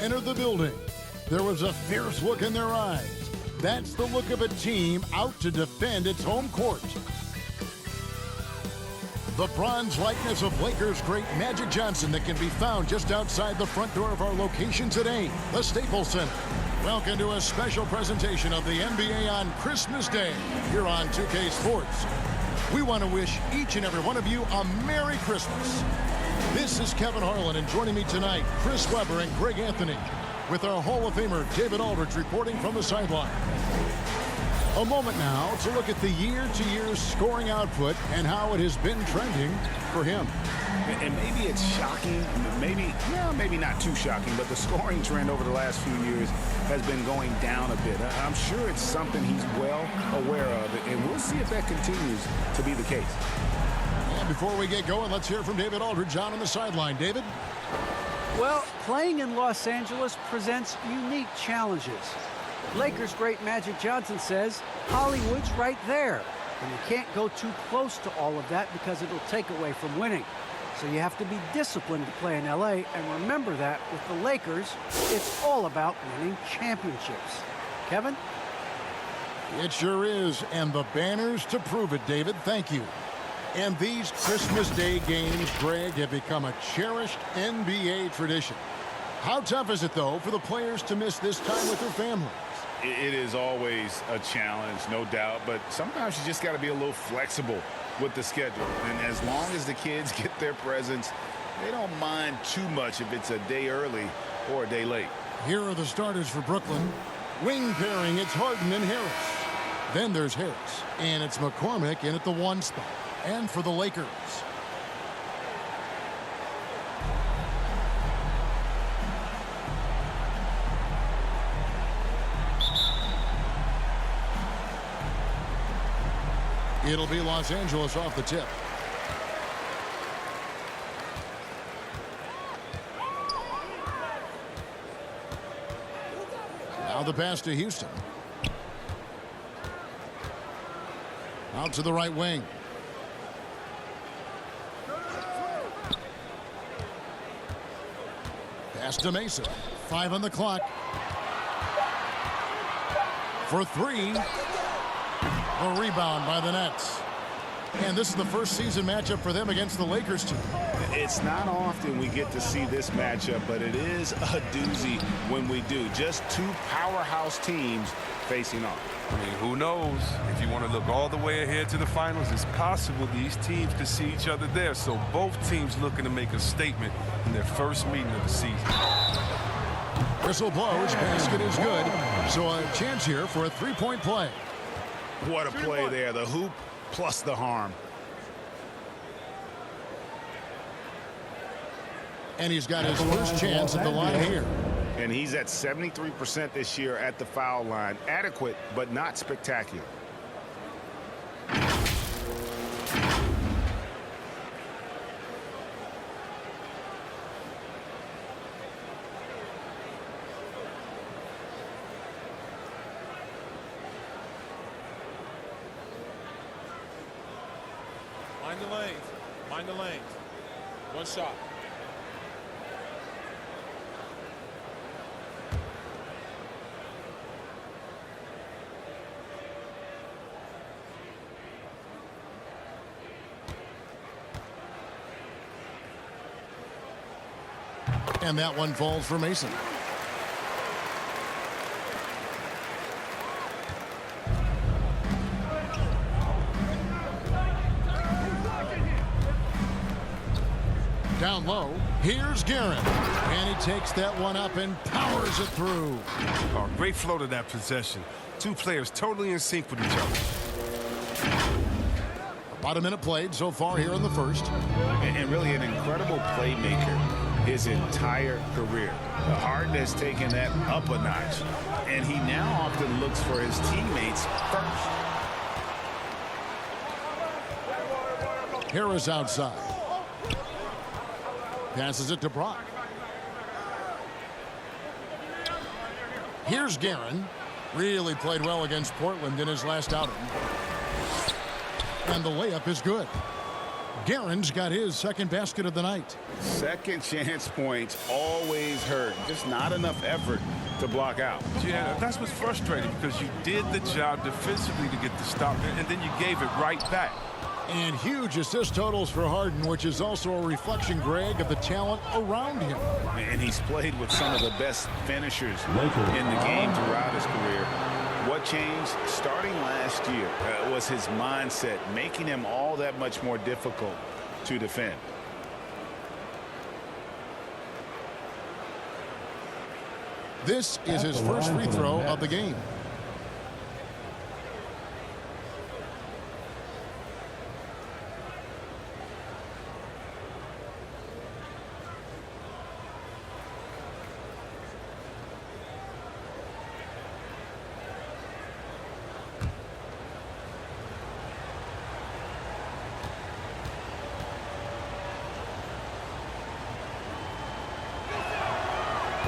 Entered the building. There was a fierce look in their eyes. That's the look of a team out to defend its home court. The bronze likeness of Lakers great Magic Johnson that can be found just outside the front door of our location today, the Staples Center. Welcome to a special presentation of the NBA on Christmas Day here on 2K Sports. We want to wish each and every one of you a Merry Christmas. This is Kevin Harlan, and joining me tonight, Chris Webber and Greg Anthony, with our Hall of Famer David Aldridge reporting from the sideline. A moment now to look at the year-to-year scoring output and how it has been trending for him. And maybe it's shocking, maybe not too shocking, but the scoring trend over the last few years has been going down a bit. I'm sure it's something he's well aware of, and we'll see if that continues to be the case. And before we get going, let's hear from David Aldridge on the sideline. David? Well, playing in Los Angeles presents unique challenges. Lakers great Magic Johnson says Hollywood's right there, and you can't go too close to all of that because it'll take away from winning. So you have to be disciplined to play in LA, and remember that with the Lakers, it's all about winning championships. Kevin? It sure is, and the banners to prove it, David. Thank you. And these Christmas Day games, Greg, have become a cherished NBA tradition. How tough is it, though, for the players to miss this time with their families? It is always a challenge, no doubt, but sometimes you just got to be a little flexible with the schedule. And as long as the kids get their presents, they don't mind too much if it's a day early or a day late. Here are the starters for Brooklyn. Wing pairing, it's Harden and Harris. Then there's Harris, and it's McCormick in at the 1 spot. And for the Lakers, it'll be Los Angeles off the tip. Now the pass to Houston. Out to the right wing. Pass to Mason. 5 on the clock. For 3. The rebound by the Nets. And this is the first season matchup for them against the Lakers team. It's not often we get to see this matchup, but it is a doozy when we do. Just two powerhouse teams facing off. I mean, who knows? If you want to look all the way ahead to the finals, it's possible these teams could see each other there. So both teams looking to make a statement in their first meeting of the season. Whistle blows, basket is good. So a chance here for a three-point play. What a play there, the hoop plus the harm. And he's got his first chance at the line here. And he's at 73% this year at the foul line. Adequate, but not spectacular. Mind the lanes. Mind the lanes. One shot. And that one falls for Mason. Down low, here's Guerin. And he takes that one up and powers it through. Oh, great flow to that possession. Two players totally in sync with each other. About a minute played so far here in the first. And really an incredible playmaker his entire career. Harden has taken that up a notch, and he now often looks for his teammates first. Harris outside. Passes it to Brock. Here's Guerin. Really played well against Portland in his last outing. And the layup is good. Guerin's got his second basket of the night. Second chance points always hurt. Just not enough effort to block out. Yeah, that's what's frustrating because you did the job defensively to get the stop, and then you gave it right back. And huge assist totals for Harden, which is also a reflection, Greg, of the talent around him. And he's played with some of the best finishers in the game throughout his career. What changed starting last year was his mindset, making him all that much more difficult to defend. This is his first free throw of the game.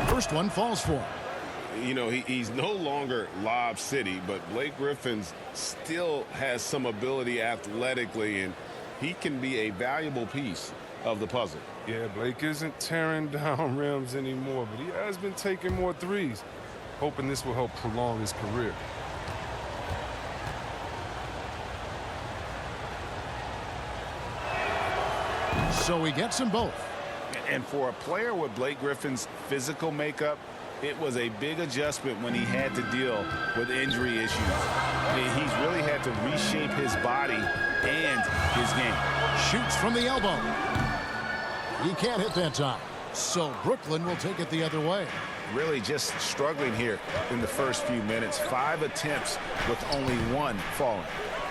First one falls for him. You know, he's no longer Lob City, but Blake Griffin still has some ability athletically, and he can be a valuable piece of the puzzle. Yeah, Blake isn't tearing down rims anymore, but he has been taking more threes, hoping this will help prolong his career. So he gets them both. And for a player with Blake Griffin's physical makeup, it was a big adjustment when he had to deal with injury issues. He's really had to reshape his body and his game. Shoots from the elbow. He can't hit that time. So Brooklyn will take it the other way. Really just struggling here in the first few minutes. 5 attempts with only 1 falling.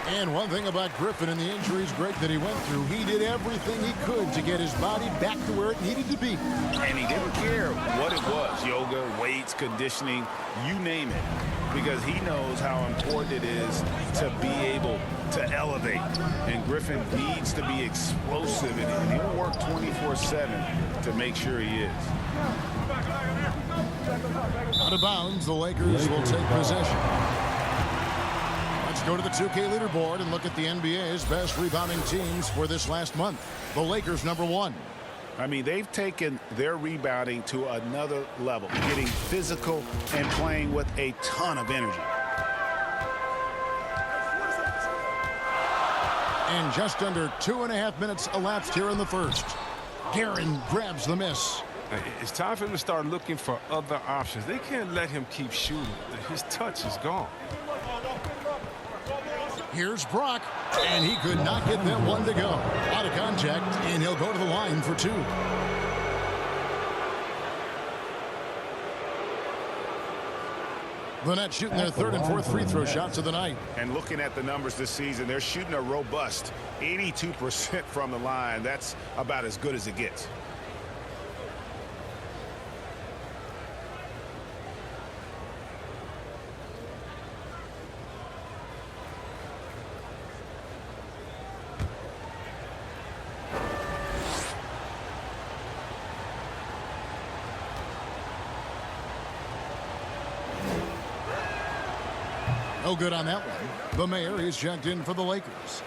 And one thing about Griffin and the injuries, Greg, that he went through, he did everything he could to get his body back to where it needed to be. And he didn't care what it was, yoga, weights, conditioning, you name it, because he knows how important it is to be able to elevate. And Griffin needs to be explosive, and he'll work 24/7 to make sure he is. Out of bounds, the Lakers will take possession. Let's go to the 2K leaderboard and look at the NBA's best rebounding teams for this last month. The Lakers, #1. I mean, they've taken their rebounding to another level, getting physical and playing with a ton of energy. And just under 2.5 minutes elapsed here in the first. Guerin grabs the miss. It's time for him to start looking for other options. They can't let him keep shooting. His touch is gone. Here's Brock, and he could not get that one to go. Out of contact, and he'll go to the line for 2. The Nets shooting their 3rd and 4th free throw shots of the night. And looking at the numbers this season, they're shooting a robust 82% from the line. That's about as good as it gets. No good on that one. The mayor is checked in for the Lakers.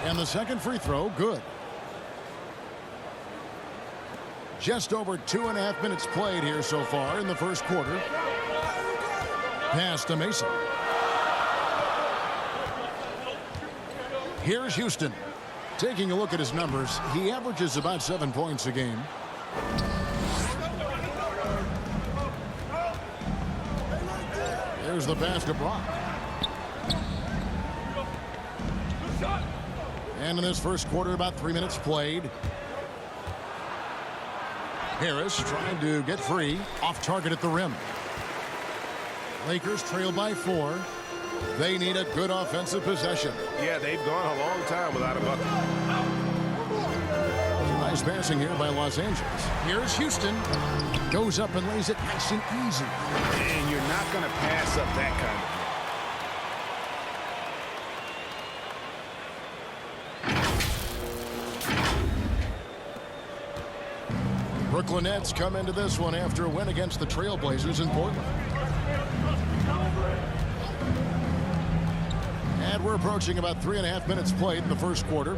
And the second free throw, good. Just over 2.5 minutes played here so far in the first quarter. Pass to Mason. Here's Houston. Taking a look at his numbers, he averages about 7 points a game. There's the pass to Brock. And in this first quarter, about 3 minutes played. Harris trying to get free. Off target at the rim. Lakers trail by 4. They need a good offensive possession. Yeah, they've gone a long time without a bucket. Nice passing here by Los Angeles. Here's Houston. Goes up and lays it nice and easy. And you're not going to pass up that kind of Brooklyn Nets come into this one after a win against the Trailblazers in Portland. And we're approaching about 3.5 minutes played in the first quarter.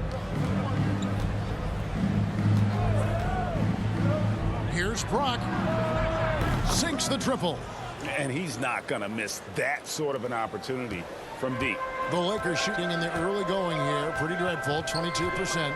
Here's Brock. Sinks the triple. And he's not going to miss that sort of an opportunity from deep. The Lakers shooting in the early going here. Pretty dreadful, 22%.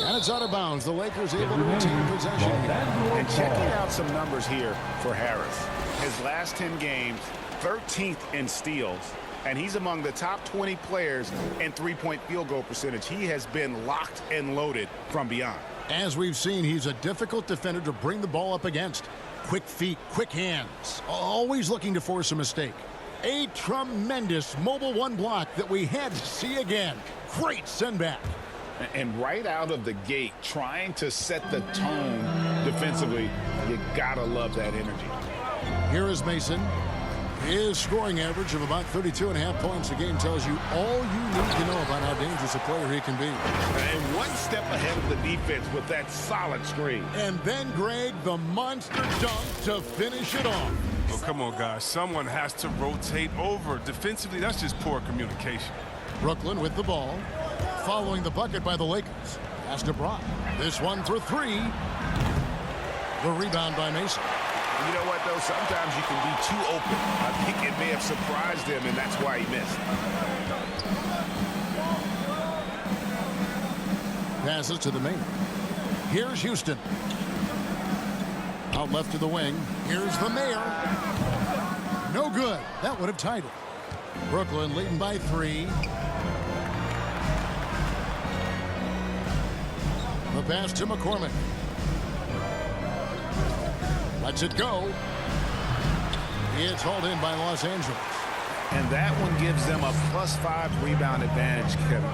And it's out of bounds. The Lakers able to retain possession here. And checking out some numbers here for Harris. His last 10 games, 13th in steals. And he's among the top 20 players in three-point field goal percentage. He has been locked and loaded from beyond. As we've seen, he's a difficult defender to bring the ball up against. Quick feet, quick hands. Always looking to force a mistake. A tremendous mobile one block that we had to see again. Great send back. And right out of the gate, trying to set the tone defensively, you gotta love that energy. Here is Mason. His scoring average of about 32.5 points a game tells you all you need to know about how dangerous a player he can be. And one step ahead of the defense with that solid screen. And then, Greg, the monster dunk to finish it off. Oh, come on, guys. Someone has to rotate over. Defensively, that's just poor communication. Brooklyn with the ball. Following the bucket by the Lakers. Pass to Brock. This one for 3. The rebound by Mason. You know what, though? Sometimes you can be too open. I think it may have surprised him, and that's why he missed. Passes to the main. Here's Houston. Out left to the wing. Here's the mayor. No good. That would have tied it. Brooklyn leading by 3. The pass to McCormick. Lets it go. It's hauled in by Los Angeles. And that one gives them a +5 rebound advantage, Kevin.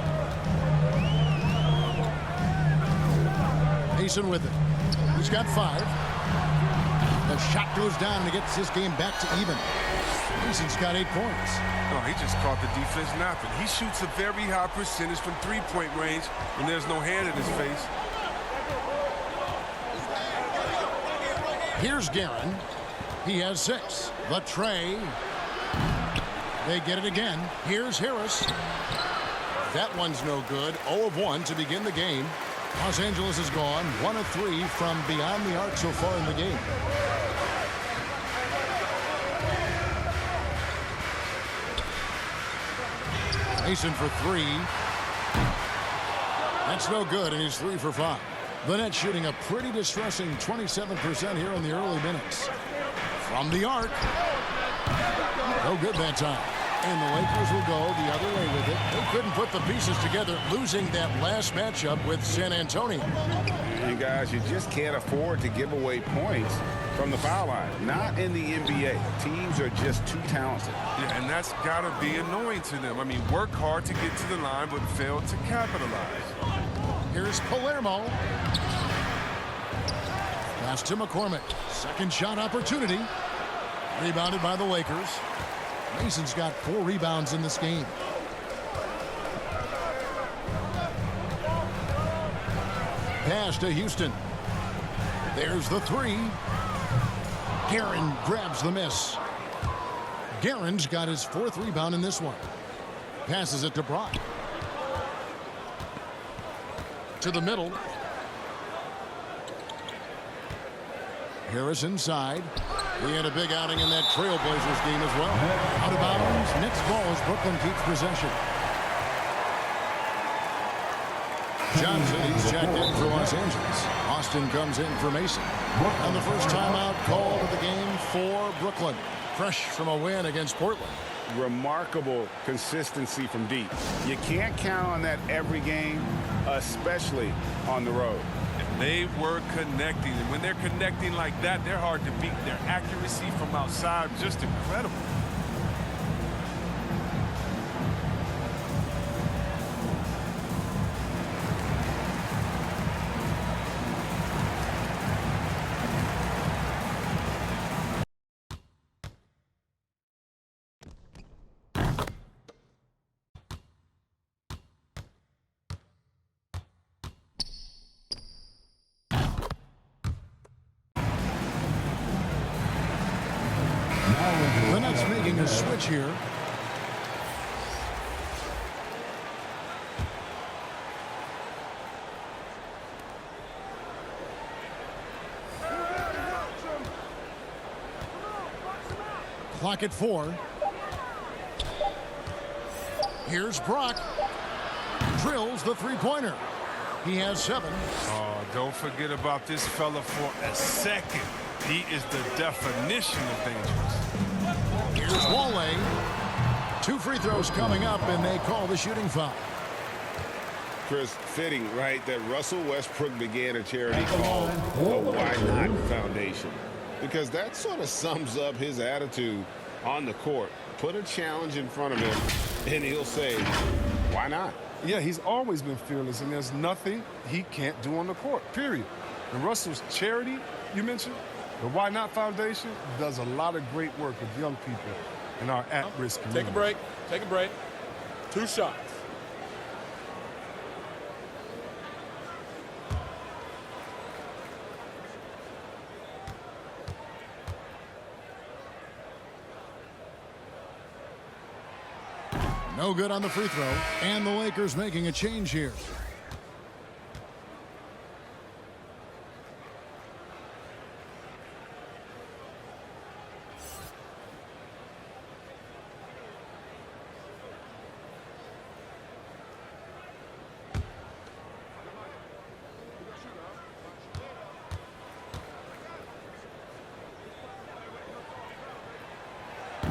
Mason with it. He's got 5. The shot goes down and it gets this game back to even. Mason's got 8 points. Oh, he just caught the defense napping. He shoots a very high percentage from three-point range when there's no hand in his face. Here's Guerin. He has 6. The tray. They get it again. Here's Harris. That one's no good. 0 of 1 to begin the game. Los Angeles is gone. 1 of 3 from beyond the arc so far in the game. Mason for 3. That's no good, and he's 3 for 5. The Nets shooting a pretty distressing 27% here in the early minutes. From the arc. No good that time. And the Lakers will go the other way with it. They couldn't put the pieces together, losing that last matchup with San Antonio. You guys, you just can't afford to give away points from the foul line. Not in the NBA. Teams are just too talented. Yeah, and that's got to be annoying to them. I mean, work hard to get to the line, but fail to capitalize. Here's Palermo. Pass to McCormick. Second shot opportunity. Rebounded by the Lakers. Mason's got 4 rebounds in this game. Pass to Houston. There's the 3. Guerin grabs the miss. Guerin's got his 4th rebound in this one. Passes it to Brock. To the middle. Harris inside. He had a big outing in that Trailblazers game as well. Out of bounds. Next ball as Brooklyn keeps possession. Johnson, he's checked in for Los Angeles. Austin comes in for Mason. And the first timeout called of the game for Brooklyn. Fresh from a win against Portland. Remarkable consistency from deep. You can't count on that every game, especially on the road. They were connecting, and when they're connecting like that, they're hard to beat. Their accuracy from outside, just incredible. The Nets making a switch here. Clock at 4. Here's Brock. Drills the three-pointer. He has 7. Oh, don't forget about this fella for a second. He is the definition of dangerous. Here's Wale. 2 free throws coming up, and they call the shooting foul. Chris, fitting, right, that Russell Westbrook began a charity called the Why Not Foundation. Because that sort of sums up his attitude on the court. Put a challenge in front of him, and he'll say, why not? Yeah, he's always been fearless, and there's nothing he can't do on the court, period. And Russell's charity, you mentioned, the Why Not Foundation, does a lot of great work with young people in our at-risk community. Take a break. Take a break. 2 shots. No good on the free throw, and the Lakers making a change here.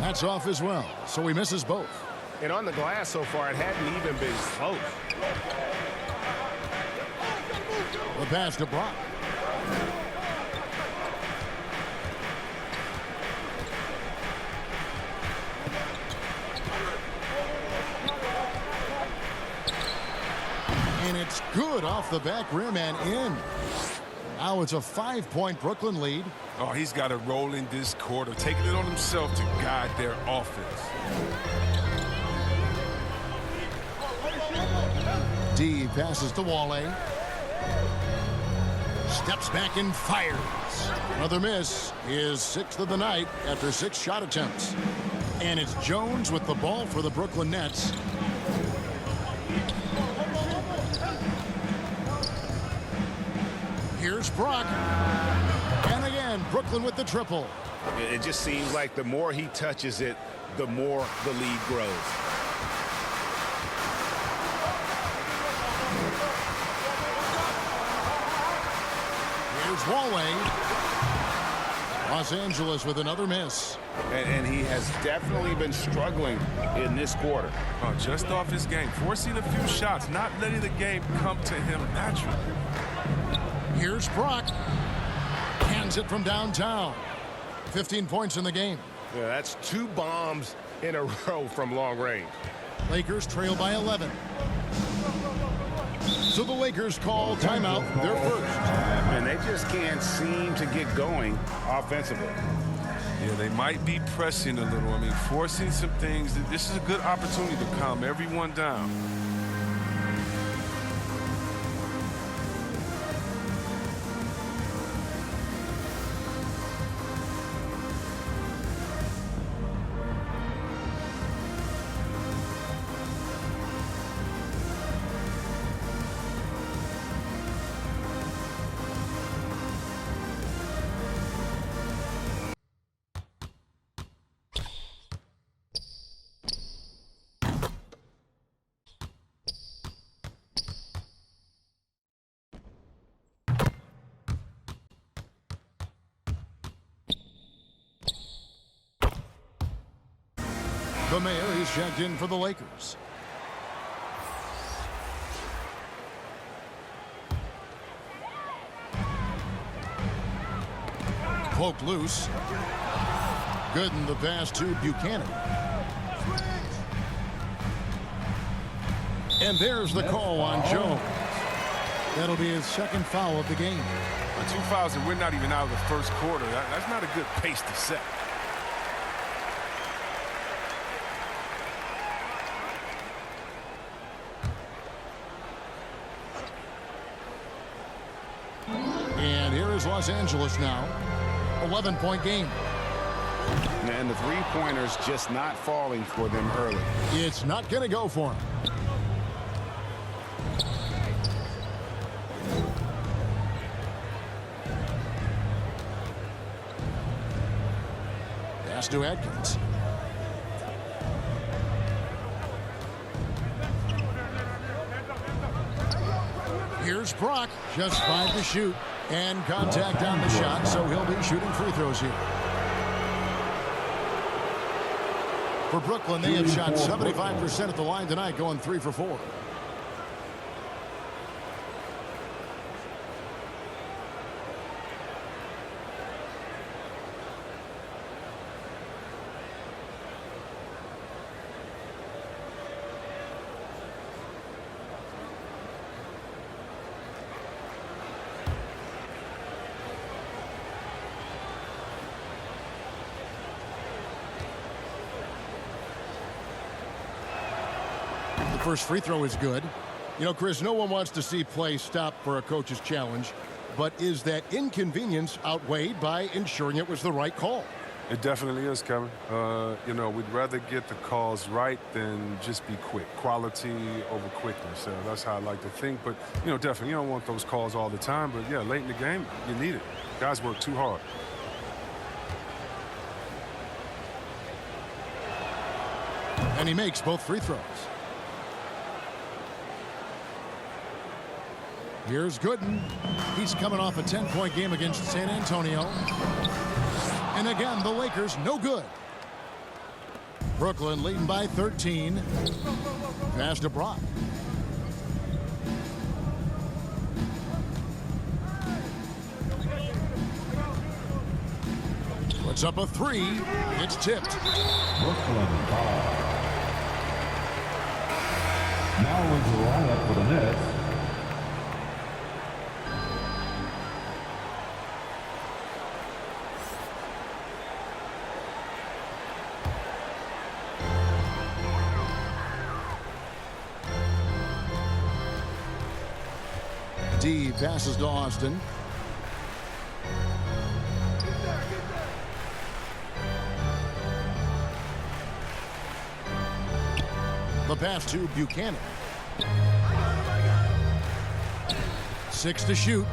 That's off as well, so he misses both. And on the glass so far, it hadn't even been close. The pass to Brock. And it's good off the back rim and in. Now it's a 5-point Brooklyn lead. Oh, he's got to roll in this quarter, taking it on himself to guide their offense. D passes to Wale. Steps back and fires. Another miss. His 6th of the night after 6 shot attempts. And it's Jones with the ball for the Brooklyn Nets. Here's Brock. And again, Brooklyn with the triple. It just seems like the more he touches it, the more the lead grows. Here's Wale. Los Angeles with another miss. And he has definitely been struggling in this quarter. Oh, just off his game, forcing a few shots, not letting the game come to him naturally. Here's Brock. Hands it from downtown. 15 points in the game. Yeah, that's 2 bombs in a row from long range. Lakers trail by 11. So the Lakers call timeout, their first. And they just can't seem to get going offensively. Yeah, they might be pressing a little. I mean, forcing some things. This is a good opportunity to calm everyone down. The mayor is checked in for the Lakers. Poke loose. Gooden the pass to Buchanan. And there's the call on Jones. That'll be his second foul of the game. 2 fouls and we're not even out of the first quarter. That's not a good pace to set. And here is Los Angeles now. 11-point game. And the three-pointers just not falling for them early. It's not going to go for him. Pass to Atkins. Here's Brock, just 5 to shoot, and contact on the shot, so he'll be shooting free throws here. For Brooklyn, they have shot 75% at the line tonight, going 3 for 4. The first free throw is good. You know, Chris, no one wants to see play stop for a coach's challenge, but is that inconvenience outweighed by ensuring it was the right call? It definitely is, Kevin. You know, we'd rather get the calls right than just be quick. Quality over quickness. That's how I like to think. But, you know, definitely, you don't want those calls all the time. But, yeah, late in the game, you need it. Guys work too hard. And he makes both free throws. Here's Gooden. He's coming off a 10-point game against San Antonio. And again, the Lakers no good. Brooklyn leading by 13. Pass to Brock. Puts up a 3. It's tipped. Brooklyn foul. Now is the lineup for the Nets. D passes to Austin. The pass to Buchanan. 6 to shoot.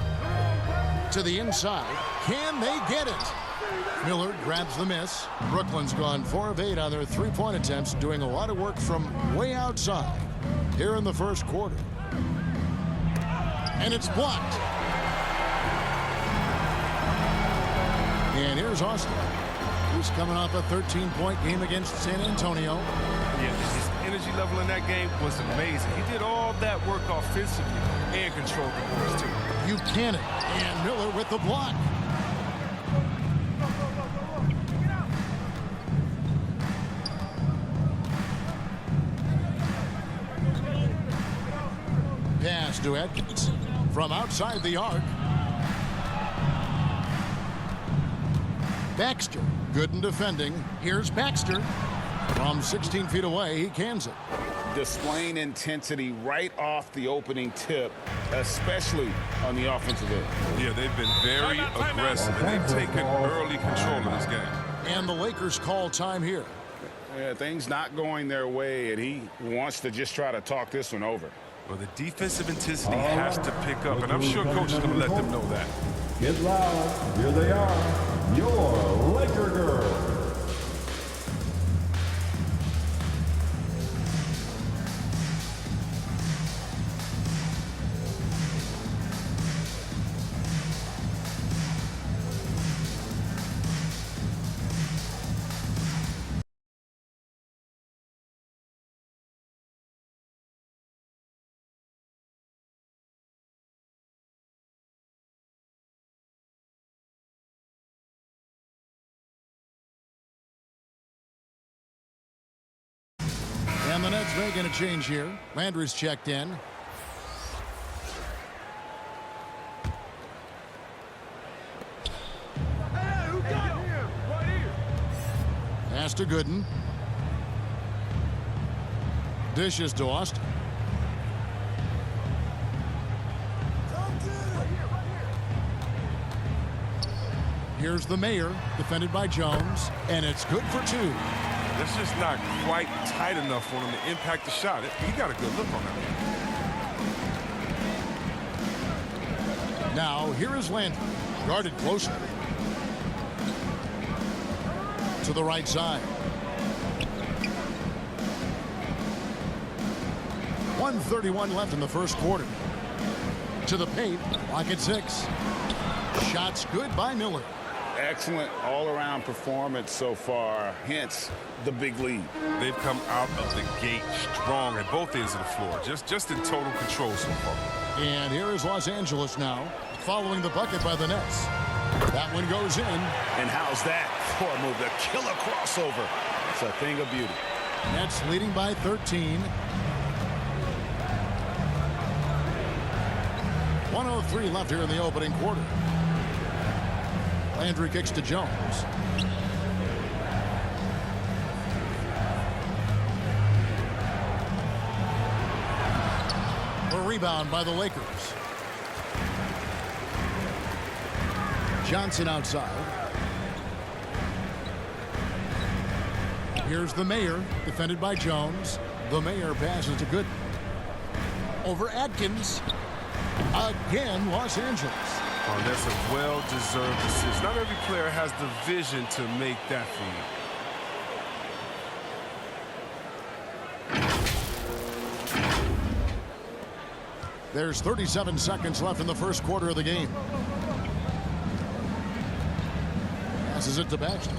To the inside. Can they get it? Miller grabs the miss. Brooklyn's gone 4 of 8 on their three-point attempts, doing a lot of work from way outside here in the first quarter. And it's blocked. And here's Austin. He's coming off a 13-point game against San Antonio. Yeah, his energy level in that game was amazing. He did all that work offensively and controlled the boards, too. Buchanan and Miller with the block. Pass to Atkins from outside the arc. Baxter, good in defending. Here's Baxter. From 16 feet away, he cans it. Displaying intensity right off the opening tip, especially on the offensive end. Yeah, they've been very aggressive, and they've taken early control of this game. And the Lakers call time here. Yeah, things not going their way, and he wants to just try to talk this one over. Well, the defensive intensity has to pick up, and I'm sure Coach is going to let them know that. Get loud. Here they are. Your Laker girls. making a change here. Landry's checked in. Pass to Gooden. Dish is to Austin. Here's the Mayor, defended by Jones, and it's good for 2. That's just not quite tight enough for him to impact the shot. He got a good look on that one. Now, here is Landry, guarded closely. To the right side. 1:31 left in the first quarter. To the paint, lock at 6. Shots good by Miller. Excellent all-around performance so far, hence the big lead. They've come out of the gate strong at both ends of the floor, just in total control so far. And here is Los Angeles now, following the bucket by the Nets. That one goes in. And how's that for a move? The killer crossover. It's a thing of beauty. Nets leading by 13. 1:03 left here in the opening quarter. Landry kicks to Jones. A rebound by the Lakers. Johnson outside. Here's the Mayor, defended by Jones. The Mayor passes to Gooden. Over Atkins. Again, Los Angeles. Oh, that's a well-deserved assist. Not every player has the vision to make that feed. There's 37 seconds left in the first quarter of the game. Passes it to Baxter.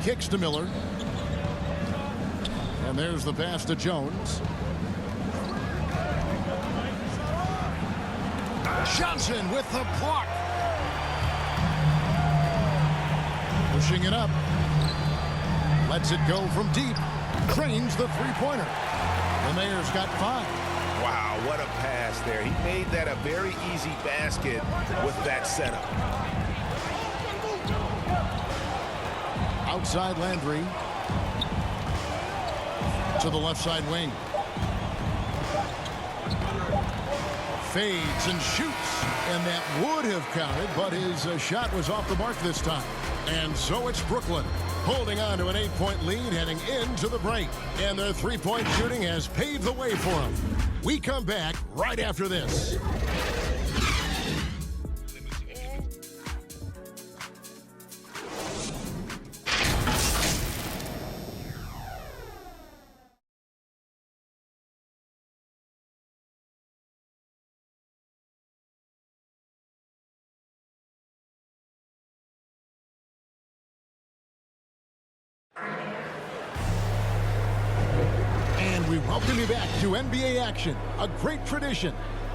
Kicks to Miller. And there's the pass to Jones. Johnson with the block. Pushing it up. Lets it go from deep. Trains the three-pointer. The Mayor's got 5. Wow, what a pass there. He made that a very easy basket with that setup. Outside Landry. To the left side wing. Fades and shoots, and that would have counted, but his shot was off the mark this time. And so it's Brooklyn holding on to an 8-point lead heading into the break, and their three-point shooting has paved the way for them. We come back right after this. We welcome you back to NBA action, a great tradition,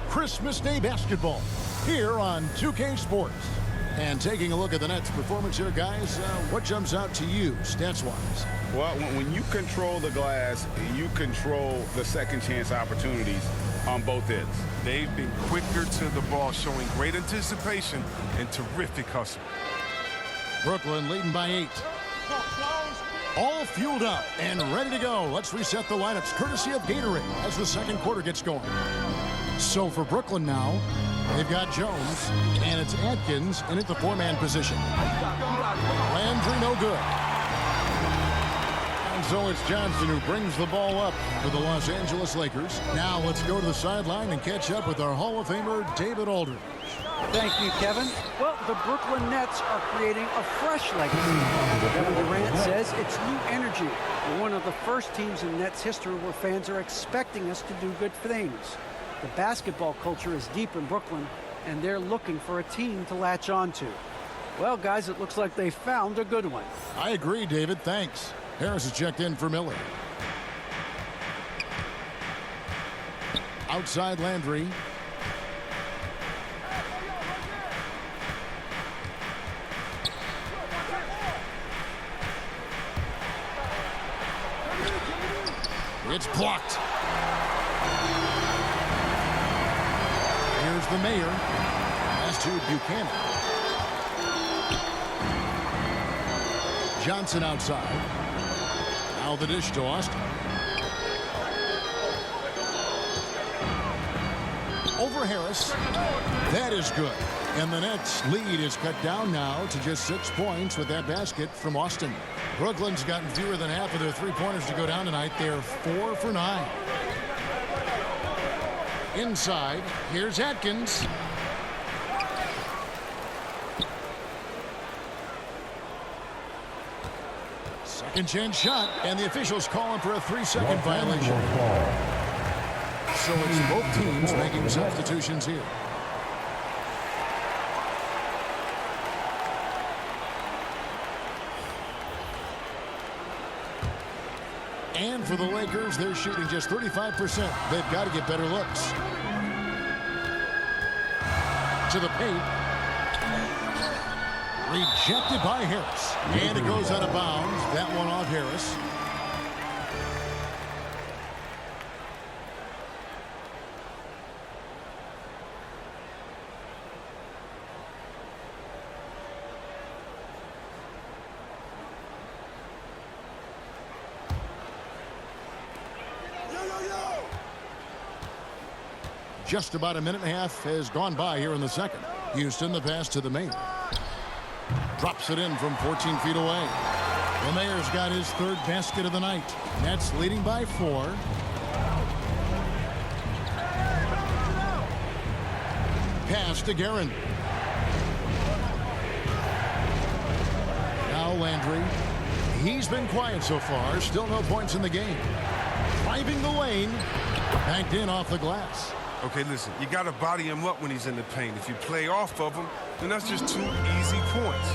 Christmas Day basketball, here on 2K Sports. And taking a look at the Nets' performance here, guys, what jumps out to you, stats-wise? Well, when you control the glass, you control the second chance opportunities on both ends. They've been quicker to the ball, showing great anticipation and terrific hustle. Brooklyn leading by 8. All fueled up and ready to go. Let's reset the lineups courtesy of Gatorade as the second quarter gets going. So for Brooklyn now, they've got Jones, and it's Atkins in at the 4-man position. Landry no good. And so it's Johnson who brings the ball up for the Los Angeles Lakers. Now let's go to the sideline and catch up with our Hall of Famer, David Aldridge. Thank you, Kevin. Well, the Brooklyn Nets are creating a fresh legacy. Kevin Durant says it's new energy. We're one of the first teams in Nets history where fans are expecting us to do good things. The basketball culture is deep in Brooklyn, and they're looking for a team to latch on to. Well, guys, it looks like they found a good one. I agree, David. Thanks. Harris has checked in for Miller. Outside Landry. It's blocked. Here's the Mayor. Pass to Buchanan. Johnson outside. Now the dish to Austin. Over Harris. That is good. And the Nets' lead is cut down now to just 6 points with that basket from Austin. Brooklyn's gotten fewer than half of their three-pointers to go down tonight. They're 4 for 9. Inside, here's Atkins. Second chance shot, and the officials calling for a 3-second violation. So it's both teams making substitutions here. And for the Lakers, they're shooting just 35%. They've got to get better looks. To the paint. Rejected by Harris. And it goes out of bounds. That one off Harris. Just about a minute and a half has gone by here in the second. Houston, the pass to the Mayor. Drops it in from 14 feet away. The Mayor's got his third basket of the night. Nets leading by 4. Pass to Guerin. Now Landry. He's been quiet so far. Still no points in the game. Driving the lane. Banked in off the glass. Okay, listen, you got to body him up when he's in the paint. If you play off of him, then that's just 2 easy points.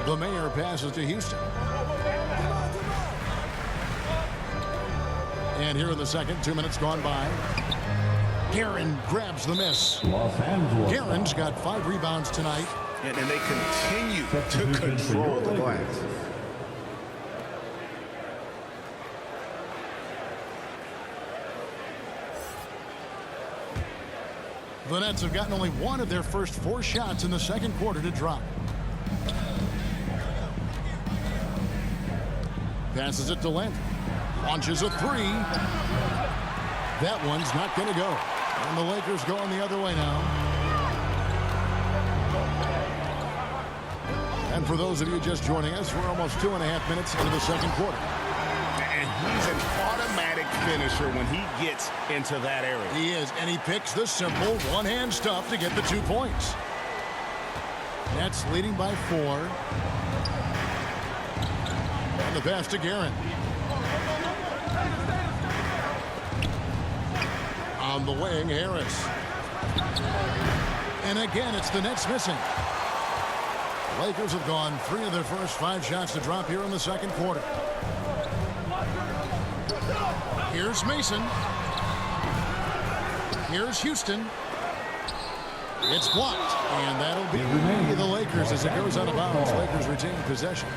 The Mayor passes to Houston. And here in the second, 2 minutes gone by. Guerin grabs the miss. Los Angeles. Guerin's got 5 rebounds tonight. And they continue to control the glass. The Nets have gotten only 1 of their first 4 shots in the second quarter to drop. Passes it to Landry. Launches a 3. That one's not going to go. And the Lakers going the other way now. And for those of you just joining us, we're almost 2.5 minutes into the second quarter. And he's an automatic finisher when he gets into that area. He is, and he picks the simple one-hand stuff to get the 2 points. Nets leading by 4. And the pass to Guerin. On the wing, Harris. And again, it's the Nets missing. Lakers have gone 3 of their first 5 shots to drop here in the second quarter. Here's Mason. Here's Houston. It's blocked. And that'll be the Lakers as it goes out of bounds. Lakers retain possession.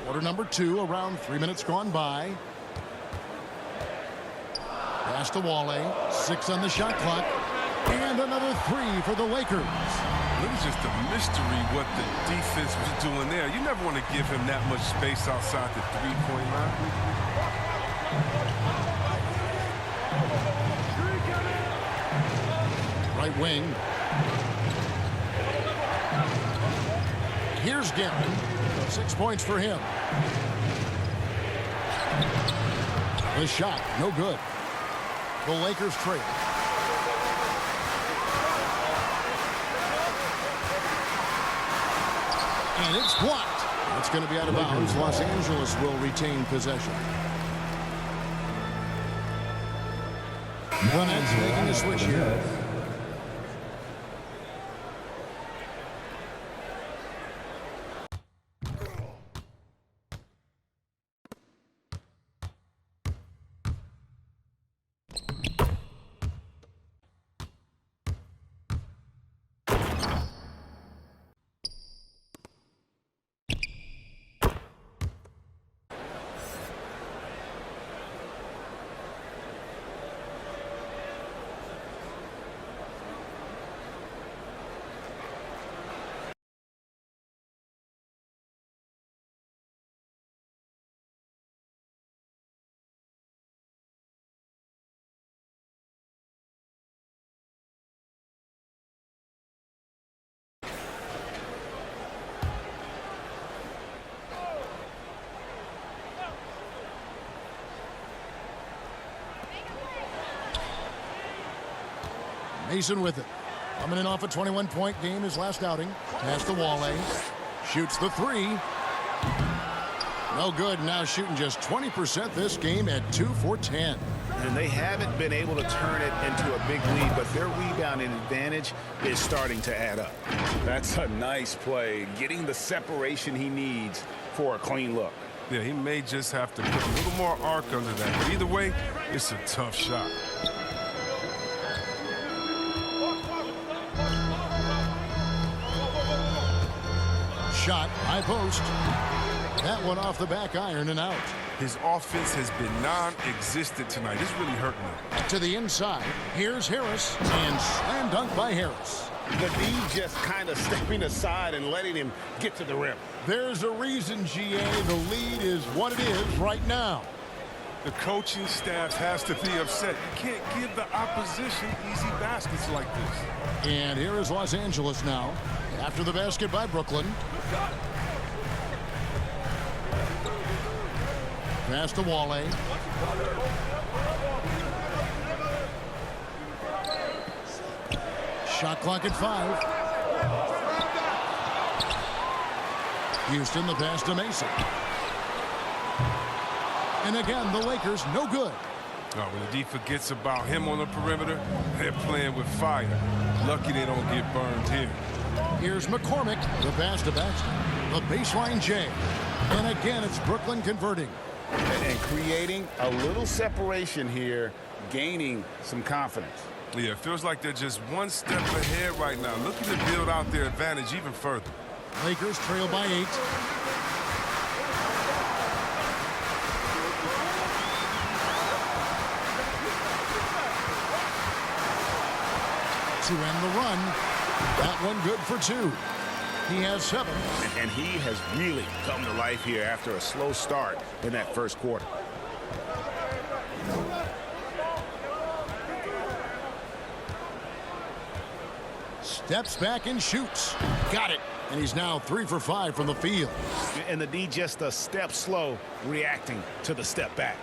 Quarter number 2, around 3 minutes gone by. Pass to Wale. 6 on the shot clock. And another 3 for the Lakers. It was just a mystery what the defense was doing there. You never want to give him that much space outside the three-point line. Right wing. Here's Guerin. 6 points for him. The shot, no good. The Lakers trade. And it's blocked. It's going to be out of bounds. Los Angeles will retain possession. The Nets making a switch here. Mason with it. Coming in off a 21-point game his last outing. Pass to Wale. Shoots the three. No good. Now shooting just 20% this game at 2 for 10. And they haven't been able to turn it into a big lead, but their rebounding advantage is starting to add up. That's a nice play, getting the separation he needs for a clean look. Yeah, he may just have to put a little more arc under that. But either way, it's a tough shot. Shot, high post. That one off the back iron and out. His offense has been non-existent tonight. It's really hurting him. To the inside, here's Harris, and slam dunk by Harris. The D just kind of stepping aside and letting him get to the rim. There's a reason, GA, the lead is what it is right now. The coaching staff has to be upset. You can't give the opposition easy baskets like this. And here is Los Angeles now, after the basket by Brooklyn. Pass to Wale. Shot clock at 5. Houston, the pass to Mason. And again, the Lakers, no good. Oh, when the D forgets about him on the perimeter, they're playing with fire. Lucky they don't get burned here. Here's McCormick, the pass to Baxter. The baseline J. And again, it's Brooklyn converting. And creating a little separation here, gaining some confidence. Yeah, it feels like they're just one step ahead right now, looking to build out their advantage even further. Lakers trail by 8. To end the run. That one good for 2. He has 7. And he has really come to life here after a slow start in that first quarter. Steps back and shoots. Got it. And he's now 3 for 5 from the field. And the D just a step slow, reacting to the step back.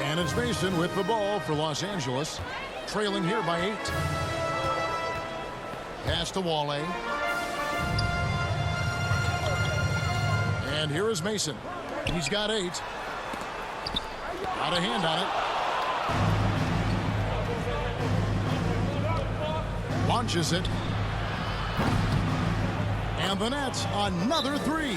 And it's Mason with the ball for Los Angeles. Trailing here by 8. Pass to Wale. And here is Mason. He's got 8. Got a hand on it. Launches it. And the Nets, another 3.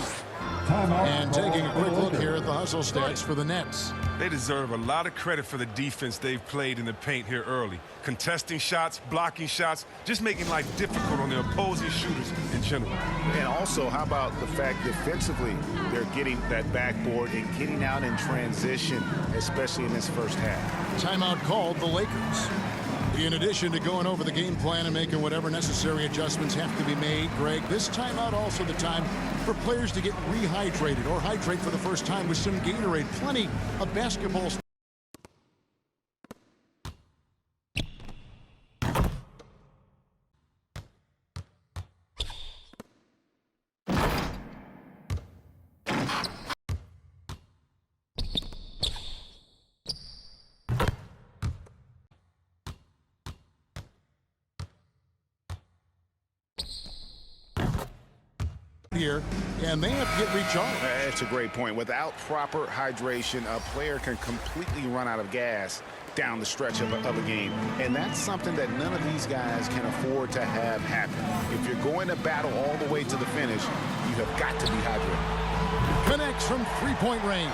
And taking a quick look here at the hustle stats for the Nets. They deserve a lot of credit for the defense they've played in the paint here early. Contesting shots, blocking shots, just making life difficult on the opposing shooters in general. And also, how about the fact defensively, they're getting that backboard and getting out in transition, especially in this first half. Timeout called the Lakers. In addition to going over the game plan and making whatever necessary adjustments have to be made, Greg, this timeout also the time for players to get rehydrated or hydrate for the first time with some Gatorade. Plenty of basketball. Here, and they have to get recharged. That's a great point. Without proper hydration, a player can completely run out of gas down the stretch of a game. And that's something that none of these guys can afford to have happen. If you're going to battle all the way to the finish, you have got to be hydrated. Connects from three-point range.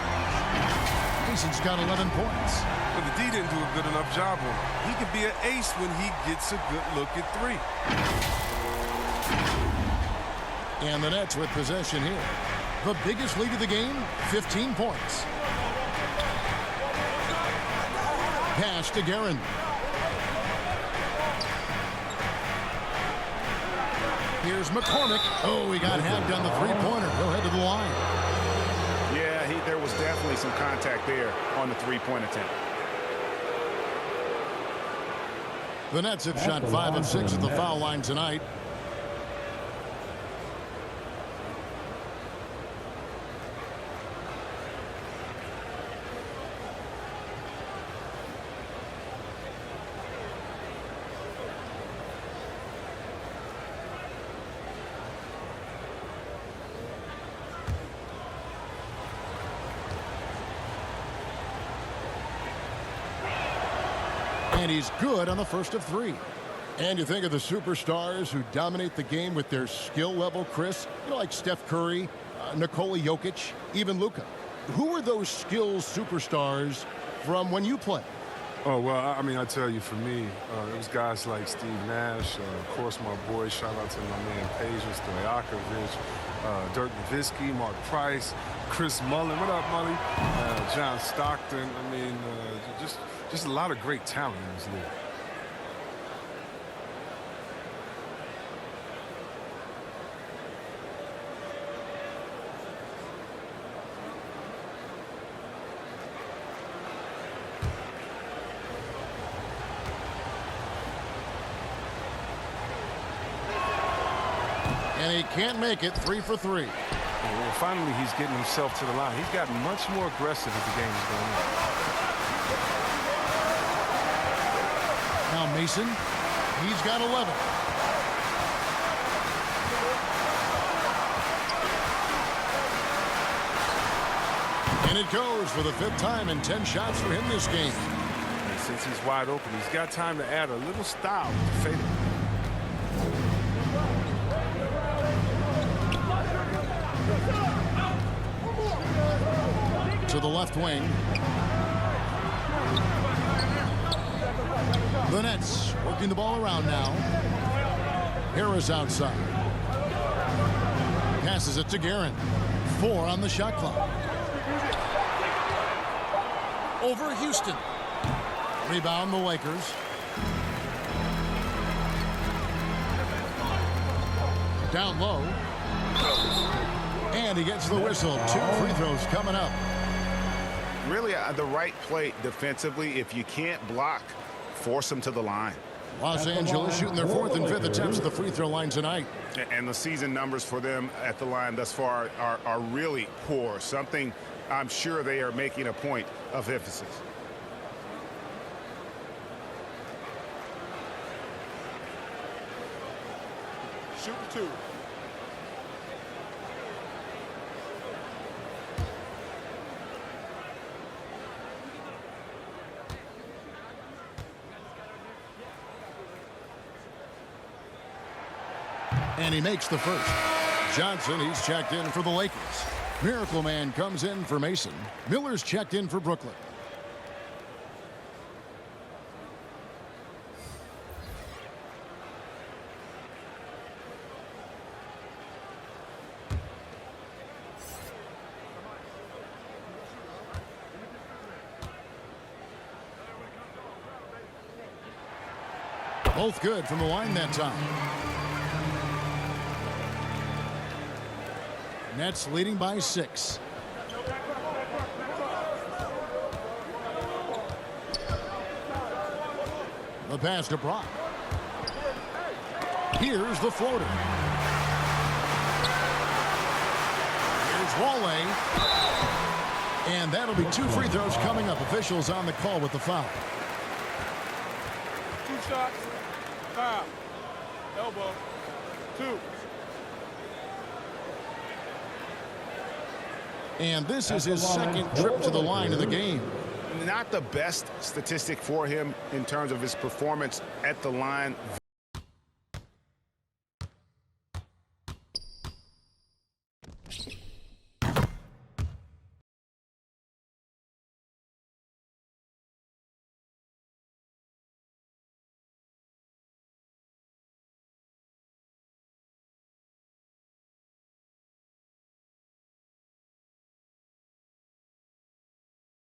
Mason's got 11 points. But the D didn't do a good enough job on him. He can be an ace when he gets a good look at 3. And the Nets with possession here. The biggest lead of the game, 15 points. Pass to Guerin. Here's McCormick. Oh, he got hacked on the three-pointer. He'll head to the line. Yeah, there was definitely some contact there on the three-point attempt. The Nets have shot 5 of 6 at the foul line tonight. And he's good on the first of 3. And you think of the superstars who dominate the game with their skill level, Chris, like Steph Curry, Nikola Jokic, even Luka. Who are those skills superstars from when you played? Oh, well, I mean, I tell you, for me, it was guys like Steve Nash, of course, my boy, shout out to my man Peja Stojakovic, Dirk Nowitzki, Mark Price, Chris Mullin. What up, Mully? John Stockton. I mean, just a lot of great talent in this league. And he can't make it. 3 for 3. Well, finally, he's getting himself to the line. He's gotten much more aggressive as the game is going on. Now Mason, he's got 11. And it goes for the 5th time and 10 shots for him this game. And since he's wide open, he's got time to add a little style to fade it. To the left wing. The Nets working the ball around now. Harris outside. Passes it to Guerin. 4 on the shot clock. Over Houston. Rebound the Lakers. Down low. And he gets the whistle. 2 free throws coming up. Really, the right play defensively. If you can't block, force them to the line. Los Angeles shooting their 4th and 5th attempts at the free throw line tonight. And the season numbers for them at the line thus far are really poor. Something I'm sure they are making a point of emphasis. Shoot 2. And he makes the first. Johnson, he's checked in for the Lakers. Miracle Man comes in for Mason. Miller's checked in for Brooklyn. Both good from the line that time. Nets leading by 6. The pass to Brock. Here's the floater. Here's Wale. And that'll be 2 free throws coming up. Officials on the call with the foul. 2 shots. Foul. Elbow. 2. And this is his 2nd trip to the line of the game. Not the best statistic for him in terms of his performance at the line.